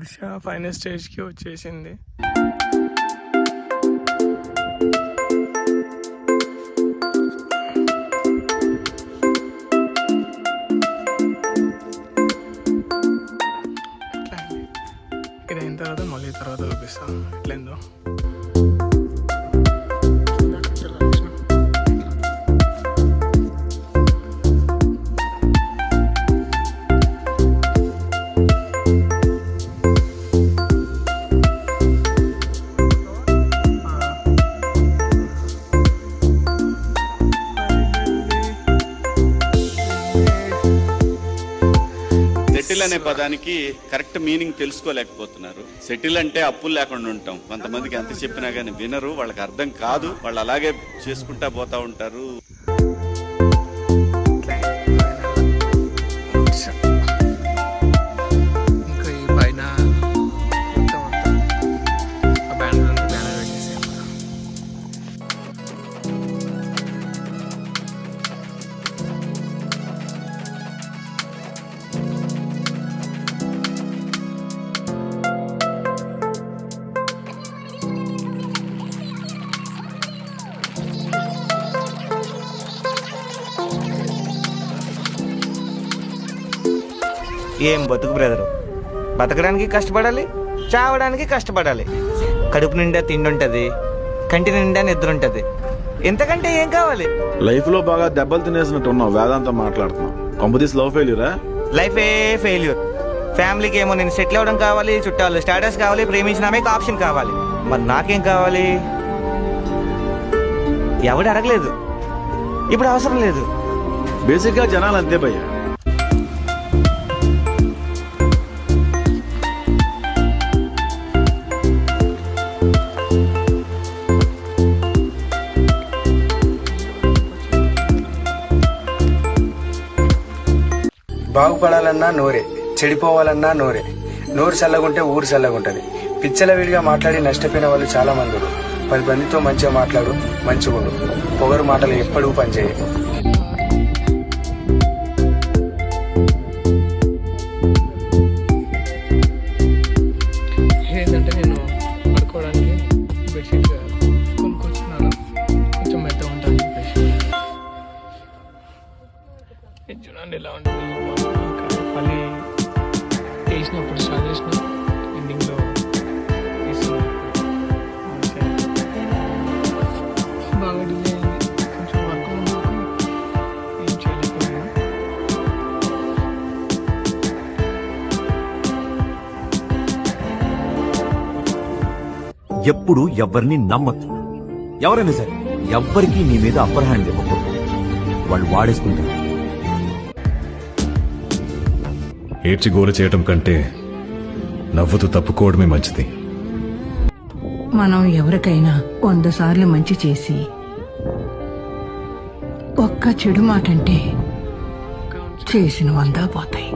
పురుష ఫైనల్ స్టేజ్కి వచ్చేసింది. ఇది అయిన తర్వాత మళ్ళీ తర్వాత చూపిస్తాను ఎట్లయిందో. సెటిల్ అనే పదానికి కరెక్ట్ మీనింగ్ తెలుసుకోలేకపోతున్నారు. సెటిల్ అంటే అప్పులు లేకుండా ఉంటాం. కొంతమందికి ఎంత చెప్పినా గానీ వినరు, వాళ్ళకి అర్థం కాదు, వాళ్ళు అలాగే చేసుకుంటా పోతా ఉంటారు. ఏం బతుకు బ్రదరు, బతకడానికి కష్టపడాలి, చావడానికి కష్టపడాలి. కడుపు నిండా తిండి ఉంటుంది, కంటి నిండా నిద్ర ఉంటుంది. ఎంతకంటే ఏం కావాలి? లైఫ్ లో బాగా దెబ్బలు తినేసినట్టు ఉన్నావు. వేదాంతం మాట్లాడుతున్నావు. కొంపదీస్ లవ్ ఫెయిల్యూరా? లైఫే ఫెయిల్యూర్. ఫ్యామిలీకి ఏమో నేను సెటిల్ అవ్వడం కావాలి, చుట్టాలు స్టేటస్ కావాలి, ప్రేమించిన ఆమెకు ఆప్షన్ కావాలి. మరి నాకేం కావాలి? ఎవడు అడగలేదు, ఇప్పుడు అవసరం లేదు. బేసిక్ గా జనాలు అంతే భయ్యా. బాగుపడాలన్నా నోరే, చెడిపోవాలన్నా నోరే. నోరు చల్లగుంటే ఊరు చల్లగుంటది. పిచ్చల వీడిగా మాట్లాడి నష్టపోయిన వాళ్ళు చాలా మంది. 10 మందితో మంచిగా మాట్లాడు, మంచిగా ఉండు. పొగరు మాటలు ఎప్పుడూ పనిచేయ. ఏంటంటే నేను పడుకోవడానికి బెడ్షీట్ కొనుక్కొచ్చుకున్నాను, కొంచెం మెత్తగా ఉంటుంది చెప్పేసి. ఇది చూడండి ఎలా ఉంటుంది. మళ్ళీ వేసినప్పుడు స్టార్ట్ చేసిన ఎండింగ్లో బాగా డిలే అయింది. కొంచెం వర్క్ ఏం చేయలేకపోయాను. ఎప్పుడు ఎవరిని నమ్మద్దు. ఎవరైనా సరే ఎవ్వరికి నీ మీద అప్పర్ హ్యాండ్ ఇవ్వకూడదు. వాళ్ళు వాడేసుకుంటారు. ఏడ్చి గోల చేయటం కంటే నవ్వుతూ తప్పుకోవడమే మంచిది. మనం ఎవరికైనా 100 సార్లు మంచి చేసి ఒక్క చెడు మాట అంటే చేసిన 100 పోతాయి.